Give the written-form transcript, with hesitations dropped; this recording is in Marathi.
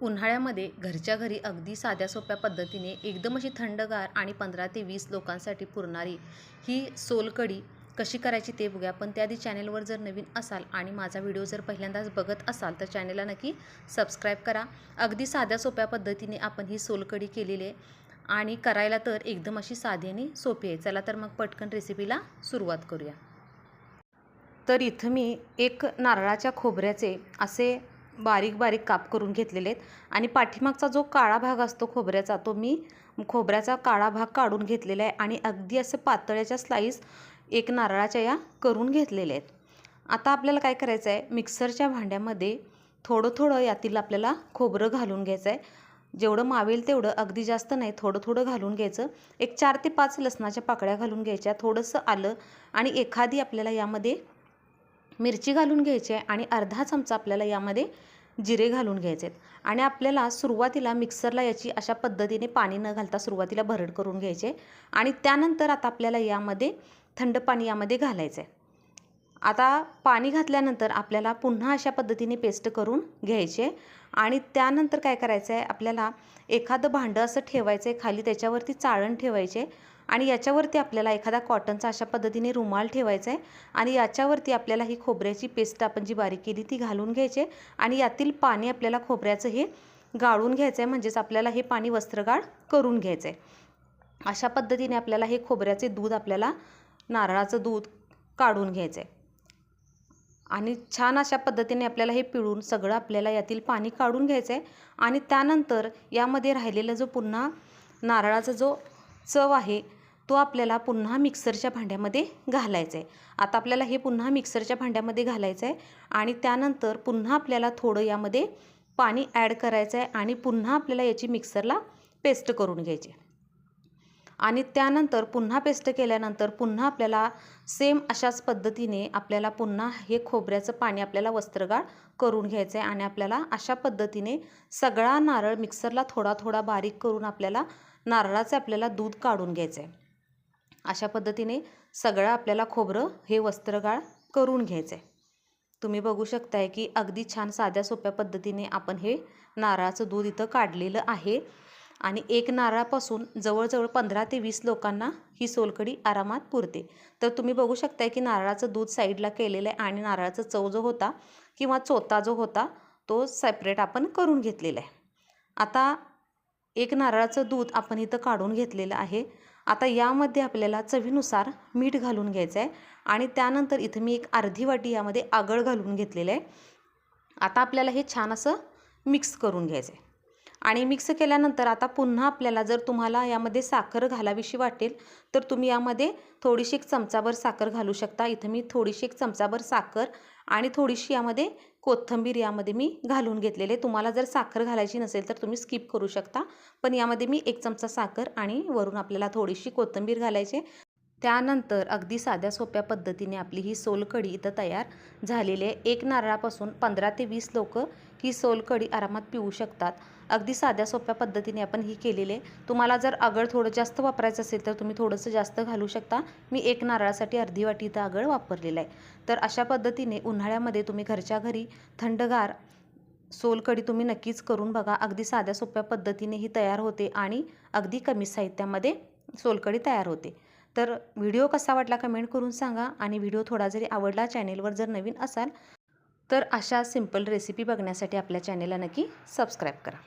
उन्हाळ्यामध्ये घरच्या घरी अगदी साध्या सोप्या पद्धतीने एकदम अशी थंडगार आणि 15 ते 20 लोकांसाठी पुरणारी ही सोलकढी कशी करायची ते बघूया. पण त्याआधी चॅनेलवर जर नवीन असाल आणि माझा व्हिडिओ जर पहिल्यांदाच बघत असाल तर चॅनेलला नक्की सबस्क्राईब करा. अगदी साध्या सोप्या पद्धतीने आपण ही सोलकढी केलेली आहे आणि करायला तर एकदम अशी साधी आणि सोपी आहे. चला तर मग पटकन रेसिपीला सुरुवात करूया. तर इथं मी एक नारळाच्या खोबऱ्याचे असे बारीक बारीक काप करून घेतलेले आहेत आणि पाठीमागचा जो काळा भाग असतो खोबऱ्याचा तो मी खोबऱ्याचा काळा भाग काढून घेतलेला आहे आणि अगदी असं पातळ्याच्या स्लाईस एक नारळाच्या या करून घेतलेल्या आहेत. आता आपल्याला काय करायचं आहे, मिक्सरच्या भांड्यामध्ये थोडं थोडं यातील आपल्याला खोबरं घालून घ्यायचं आहे. जेवढं मावेल तेवढं, अगदी जास्त नाही, थोडं थोडं घालून घ्यायचं. एक 4 ते 5 लसणाच्या पाकळ्या घालून घ्यायच्या, थोडंसं आलं आणि एखादी आपल्याला यामध्ये मिरची घालून घ्यायची आहे आणि अर्धा चमचा आपल्याला यामध्ये जिरे घालून घ्यायचे आहेत. आणि आपल्याला सुरुवातीला मिक्सरला याची अशा पद्धतीने पाणी न घालता सुरुवातीला भरड करून घ्यायचे आणि त्यानंतर आता आपल्याला यामध्ये थंड पाणी यामध्ये घालायचं आहे. आता पाणी घातल्यानंतर आपल्याला पुन्हा अशा पद्धतीने पेस्ट करून घ्यायचे आणि त्यानंतर काय करायचं आहे, आपल्याला एखादं भांडं असं ठेवायचं आहे खाली, त्याच्यावरती चाळण ठेवायचे आणि याच्यावरती आपल्याला एखादा कॉटनचा अशा पद्धतीने रुमाल ठेवायचा आहे आणि याच्यावरती आपल्याला ही खोबऱ्याची पेस्ट आपण जी बारीक केली ती घालून घ्यायची आणि यातील पाणी आपल्याला खोबऱ्याचं हे गाळून घ्यायचं आहे, म्हणजेच आपल्याला हे पाणी वस्त्रगाळ करून घ्यायचं आहे. अशा पद्धतीने आपल्याला हे खोबऱ्याचे दूध, आपल्याला नारळाचं दूध काढून घ्यायचं आहे आणि छान अशा पद्धतीने आपल्याला हे पिळून सगळं आपल्याला यातील पाणी काढून घ्यायचं आहे आणि त्यानंतर यामध्ये राहिलेला जो पुन्हा नारळाचा जो चव आहे तो आपल्याला पुन्हा मिक्सरच्या भांड्यामध्ये घालायचं आहे. आता आपल्याला हे पुन्हा मिक्सरच्या भांड्यामध्ये घालायचं आहे आणि त्यानंतर पुन्हा आपल्याला थोडं यामध्ये पाणी ॲड करायचं आहे आणि पुन्हा आपल्याला याची मिक्सरला पेस्ट करून घ्यायची आणि त्यानंतर पुन्हा पेस्ट केल्यानंतर पुन्हा आपल्याला सेम अशाच पद्धतीने आपल्याला पुन्हा हे खोबऱ्याचं पाणी आपल्याला वस्त्रगाळ करून घ्यायचं आहे आणि आपल्याला अशा पद्धतीने सगळा नारळ मिक्सरला थोडा थोडा बारीक करून आपल्याला नारळाचं आपल्याला दूध काढून घ्यायचं आहे. अशा पद्धतीने सगळं आपल्याला खोबरं हे वस्त्रगाळ करून घ्यायचं आहे. तुम्ही बघू शकताय की अगदी छान साध्या सोप्या पद्धतीने आपण हे नारळाचं दूध इथं काढलेलं आहे आणि एक नारळापासून जवळजवळ 15 ते 20 लोकांना ही सोलकढी आरामात पुरते. तर तुम्ही बघू शकताय की नारळाचं दूध साईडला केलेलं आहे आणि नारळाचा चव जो होता किंवा चोथा जो होता तो सेपरेट आपण करून घेतलेला आहे. आता एक नारळाचं दूध आपण इथं काढून घेतलेलं आहे. आता यामध्ये आपल्याला चवीनुसार मीठ घालून घ्यायचं आहे आणि त्यानंतर इथं मी एक अर्धी वाटी यामध्ये आगळ घालून घेतलेलं आहे. आता आपल्याला हे छान असं मिक्स करून घ्यायचं आहे आणि मिक्स केल्यानंतर आता पुन्हा आपल्याला जर तुम्हाला यामध्ये साखर घालावीशी वाटेल तर तुम्ही यामध्ये थोडीशी एक चमचाभर साखर घालू शकता. इथं मी थोडीशी एक चमचाभर साखर आणि थोडीशी यामध्ये कोथिंबीर यामध्ये मी घालून घेतलेले. तुम्हाला जर साखर घालायची नसेल तर तुम्ही स्किप करू शकता, पण यामध्ये मी 1 चमचा साखर आणि वरून आपल्याला थोडीशी कोथिंबीर घालायची. त्यानंतर अगदी साध्या सोप्या पद्धतीने आपली ही सोलकढी इथं तयार झालेली आहे. एक नारळापासून 15 ते 20 लोकं ही सोलकढी आरामात पिऊ शकतात. अगदी साध्या सोप्या पद्धतीने आपण ही केलेली आहे. तुम्हाला जर आगळ थोडं जास्त वापरायचं असेल तर तुम्ही थोडंसं जास्त घालू शकता. मी एक नारळासाठी अर्धी वाटी इथं आगळ वापरलेलं आहे. तर अशा पद्धतीने उन्हाळ्यामध्ये तुम्ही घरच्या घरी थंडगार सोलकढी तुम्ही नक्कीच करून बघा. अगदी साध्या सोप्या पद्धतीने ही तयार होते आणि अगदी कमी साहित्यामध्ये सोलकढी तयार होते. तर व्हिडिओ कसा वाटला कमेंट करून सांगा आणि व्हिडिओ थोडा जरी आवडला, चॅनेलवर जर नवीन असाल तर अशा सिंपल रेसिपी बघण्यासाठी आपल्या चॅनेलला नक्की सबस्क्राईब करा.